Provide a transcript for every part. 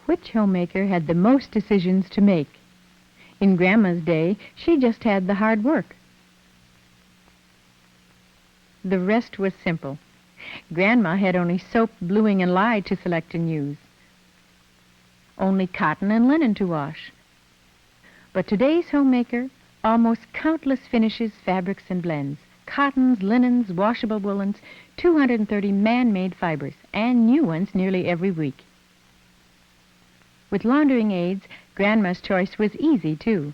Which homemaker had the most decisions to make? In Grandma's day, she just had the hard work. The rest was simple. Grandma had only soap, bluing, and lye to select and use. Only cotton and linen to wash. But today's homemaker, almost countless finishes, fabrics, and blends. Cottons, linens, washable woolens, 230 man-made fibers, and new ones nearly every week. With laundering aids, Grandma's choice was easy, too.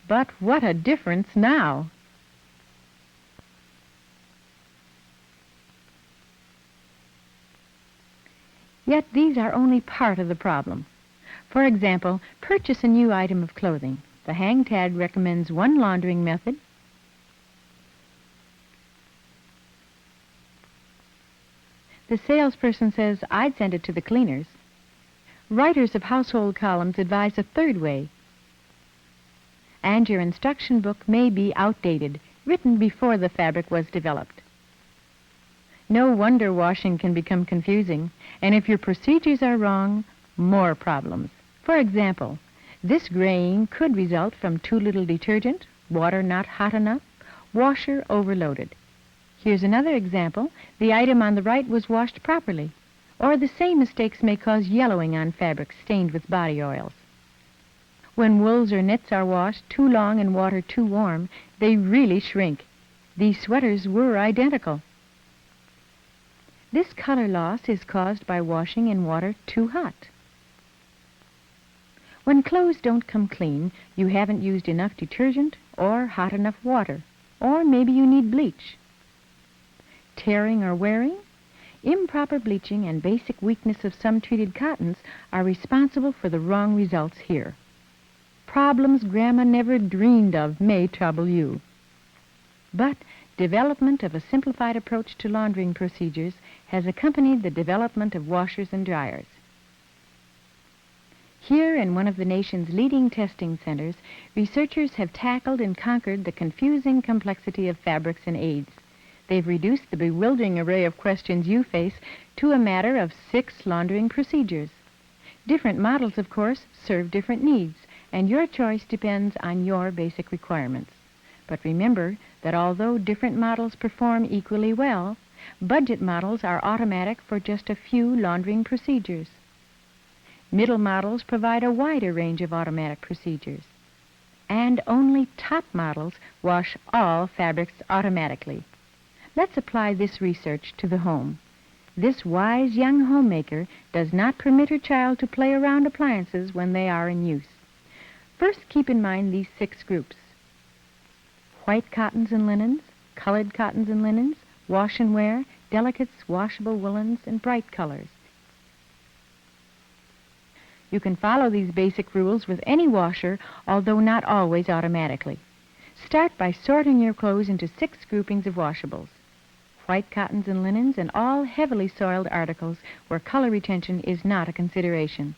But what a difference now! Yet these are only part of the problem. For example, purchase a new item of clothing. The hang tag recommends one laundering method. The salesperson says, "I'd send it to the cleaners." Writers of household columns advise a third way. And your instruction book may be outdated, written before the fabric was developed. No wonder washing can become confusing, and if your procedures are wrong, more problems. For example, this graying could result from too little detergent, water not hot enough, washer overloaded. Here's another example. The item on the right was washed properly. Or the same mistakes may cause yellowing on fabrics stained with body oils. When wools or knits are washed too long in water too warm, they really shrink. These sweaters were identical. This color loss is caused by washing in water too hot. When clothes don't come clean, you haven't used enough detergent or hot enough water, or maybe you need bleach. Tearing or wearing? Improper bleaching and basic weakness of some treated cottons are responsible for the wrong results here. Problems Grandma never dreamed of may trouble you. But development of a simplified approach to laundering procedures has accompanied the development of washers and dryers. Here in one of the nation's leading testing centers, researchers have tackled and conquered the confusing complexity of fabrics and aids. They've reduced the bewildering array of questions you face to a matter of 6 laundering procedures. Different models, of course, serve different needs, and your choice depends on your basic requirements. But remember that although different models perform equally well, budget models are automatic for just a few laundering procedures. Middle models provide a wider range of automatic procedures. And only top models wash all fabrics automatically. Let's apply this research to the home. This wise young homemaker does not permit her child to play around appliances when they are in use. First, keep in mind these 6 groups: white cottons and linens, colored cottons and linens, wash and wear, delicates, washable woolens, and bright colors. You can follow these basic rules with any washer, although not always automatically. Start by sorting your clothes into 6 groupings of washables: white cottons and linens, and all heavily soiled articles where color retention is not a consideration.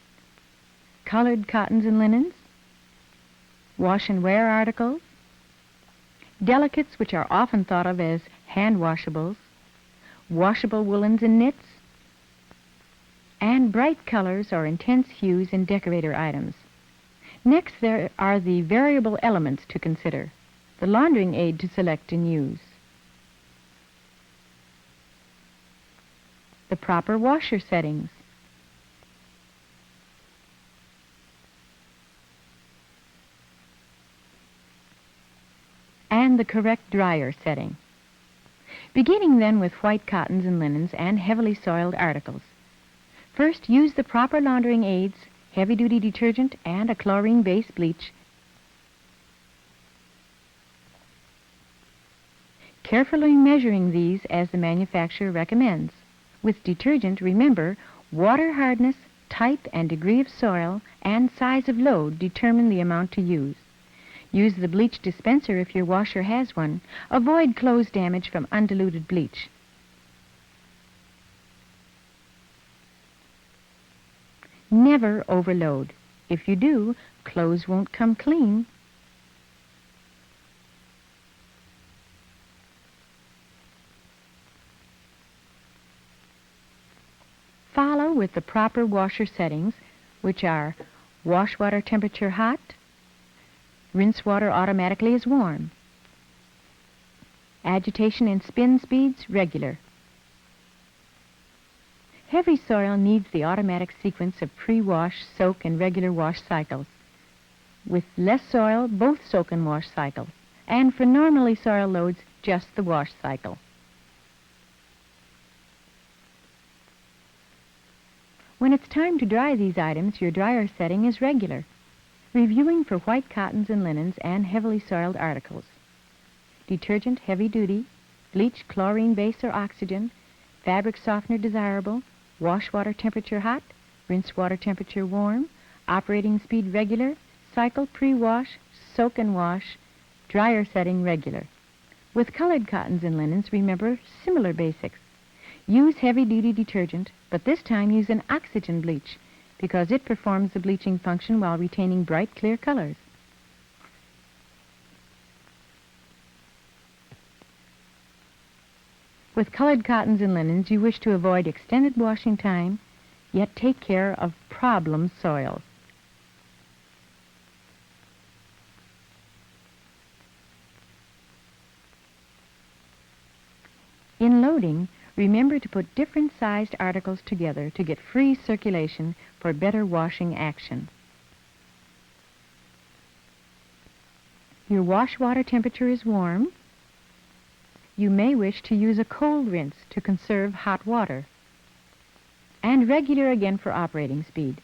Colored cottons and linens, wash and wear articles, delicates, which are often thought of as hand washables, washable woolens and knits, and bright colors or intense hues in decorator items. Next, there are the variable elements to consider, the laundering aid to select and use, the proper washer settings, and the correct dryer setting. Beginning then with white cottons and linens and heavily soiled articles. First, use the proper laundering aids, heavy-duty detergent, and a chlorine-based bleach. Carefully measuring these as the manufacturer recommends. With detergent, remember, water hardness, type and degree of soil, and size of load determine the amount to use. Use the bleach dispenser if your washer has one. Avoid clothes damage from undiluted bleach. Never overload. If you do, clothes won't come clean. follow with the proper washer settings, which are wash water temperature hot, rinse water automatically as warm, agitation and spin speeds regular. Heavy soil needs the automatic sequence of pre-wash, soak, and regular wash cycles. With less soil, both soak and wash cycles, and for normally soil loads, just the wash cycle. When it's time to dry these items, your dryer setting is regular, reviewing for white cottons and linens and heavily soiled articles. Detergent heavy duty, bleach chlorine base or oxygen, fabric softener desirable, wash water temperature hot, rinse water temperature warm, operating speed regular, cycle pre-wash, soak and wash, dryer setting regular. With colored cottons and linens, remember similar basics. Use heavy-duty detergent, but this time use an oxygen bleach because it performs the bleaching function while retaining bright, clear colors. With colored cottons and linens, you wish to avoid extended washing time, yet take care of problem soils. In loading, remember to put different sized articles together to get free circulation for better washing action. Your wash water temperature is warm. You may wish to use a cold rinse to conserve hot water. And regular again for operating speed.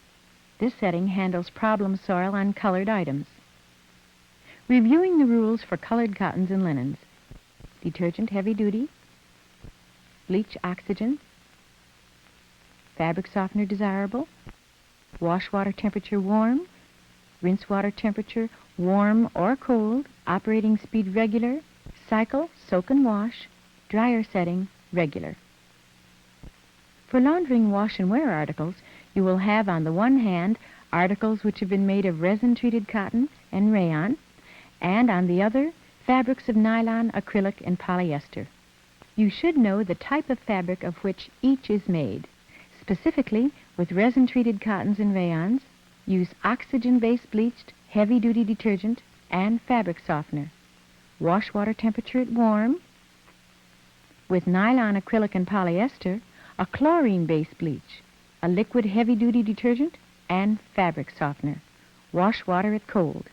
This setting handles problem soil on colored items. Reviewing the rules for colored cottons and linens. Detergent heavy duty, bleach oxygen, fabric softener desirable, wash water temperature warm, rinse water temperature warm or cold, operating speed regular, cycle, soak and wash, dryer setting regular. For laundering wash and wear articles, you will have on the one hand articles which have been made of resin-treated cotton and rayon, and on the other fabrics of nylon, acrylic, and polyester. You should know the type of fabric of which each is made. Specifically, with resin-treated cottons and rayons, use oxygen-based bleached, heavy-duty detergent and fabric softener. Wash water temperature at warm. With nylon, acrylic, and polyester, a chlorine-based bleach, a liquid heavy-duty detergent, and fabric softener. Wash water at cold.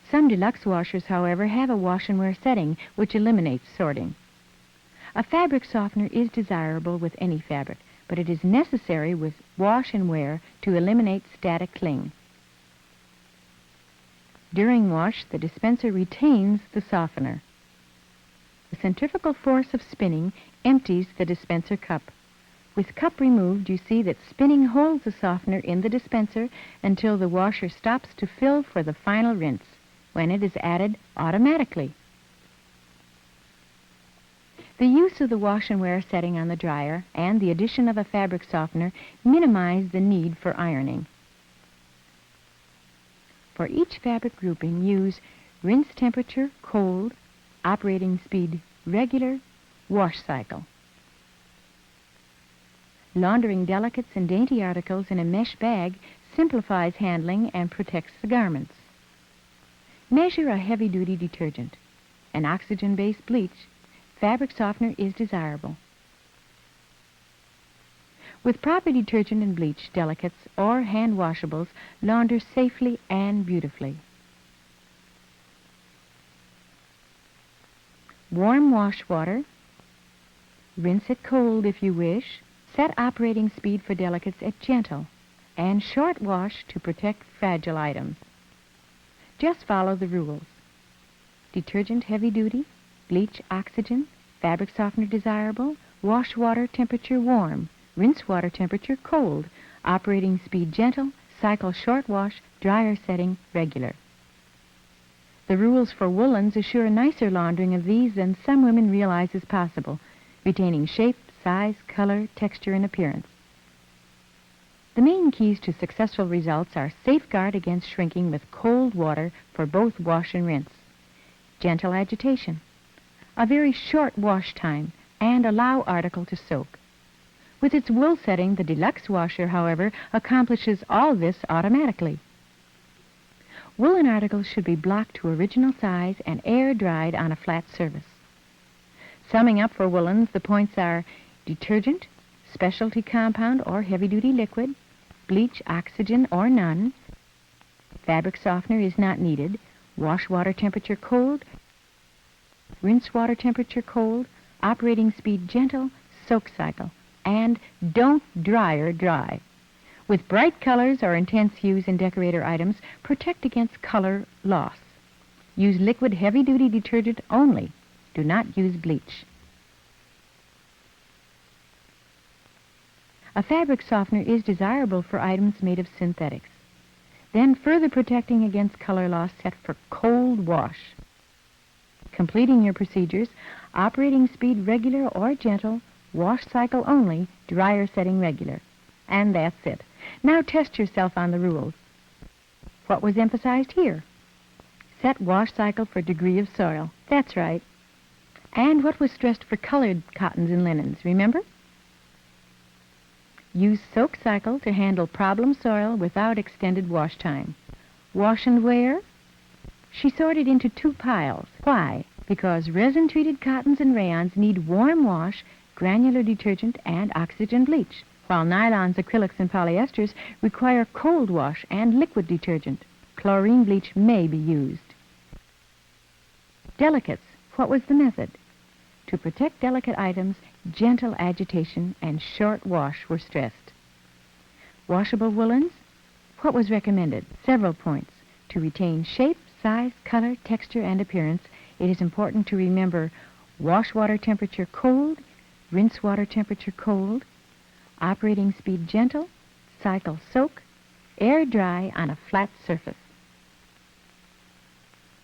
Some deluxe washers, however, have a wash and wear setting which eliminates sorting. A fabric softener is desirable with any fabric, but it is necessary with wash and wear to eliminate static cling. During wash, the dispenser retains the softener. The centrifugal force of spinning empties the dispenser cup. With cup removed, you see that spinning holds the softener in the dispenser until the washer stops to fill for the final rinse, when it is added automatically. The use of the wash and wear setting on the dryer and the addition of a fabric softener minimize the need for ironing. For each fabric grouping, use rinse temperature cold, operating speed regular, wash cycle. Laundering delicates and dainty articles in a mesh bag simplifies handling and protects the garments. Measure a heavy-duty detergent. An oxygen-based bleach, fabric softener is desirable. With proper detergent and bleach, delicates or hand washables launder safely and beautifully. Warm wash water. Rinse it cold if you wish. Set operating speed for delicates at gentle and short wash to protect fragile items. Just follow the rules. Detergent heavy duty, bleach oxygen, fabric softener desirable, wash water temperature warm, rinse water temperature cold, operating speed gentle, cycle short wash, dryer setting regular. The rules for woolens assure nicer laundering of these than some women realize is possible, retaining shape, size, color, texture, and appearance. The main keys to successful results are safeguard against shrinking with cold water for both wash and rinse, gentle agitation, a very short wash time, and allow article to soak. With its wool setting, the deluxe washer, however, accomplishes all this automatically. Woolen articles should be blocked to original size and air-dried on a flat surface. Summing up for woolens, the points are detergent, specialty compound or heavy-duty liquid, bleach, oxygen, or none, fabric softener is not needed, wash water temperature cold, rinse water temperature cold, operating speed gentle, soak cycle, and don't dryer dry. With bright colors or intense hues in decorator items, protect against color loss. Use liquid heavy-duty detergent only. Do not use bleach. A fabric softener is desirable for items made of synthetics. Then further protecting against color loss, set for cold wash. Completing your procedures, operating speed regular or gentle, wash cycle only, dryer setting regular. And that's it. Now test yourself on the rules. What was emphasized here? Set wash cycle for degree of soil. That's right. And what was stressed for colored cottons and linens, remember? Use soak cycle to handle problem soil without extended wash time. Wash and wear? She sorted into 2 piles. Why? Because resin-treated cottons and rayons need warm wash, granular detergent, and oxygen bleach, while nylons, acrylics, and polyesters require cold wash and liquid detergent. Chlorine bleach may be used. Delicates. What was the method? To protect delicate items, gentle agitation and short wash were stressed. Washable woolens? What was recommended? Several points. To retain shape, size, color, texture, and appearance, it is important to remember wash water temperature cold, rinse water temperature cold, operating speed gentle, cycle soak, air dry on a flat surface.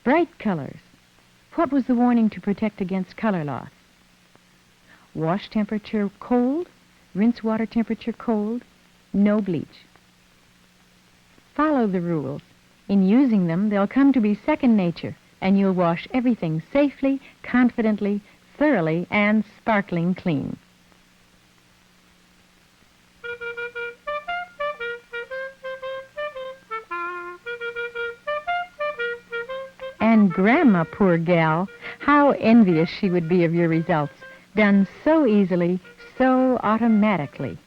Bright colors. What was the warning to protect against color loss? Wash temperature cold, rinse water temperature cold, no bleach. Follow the rules. In using them, they'll come to be second nature, and you'll wash everything safely, confidently, thoroughly, and sparkling clean. And Grandma, poor gal, how envious she would be of your results, done so easily, so automatically.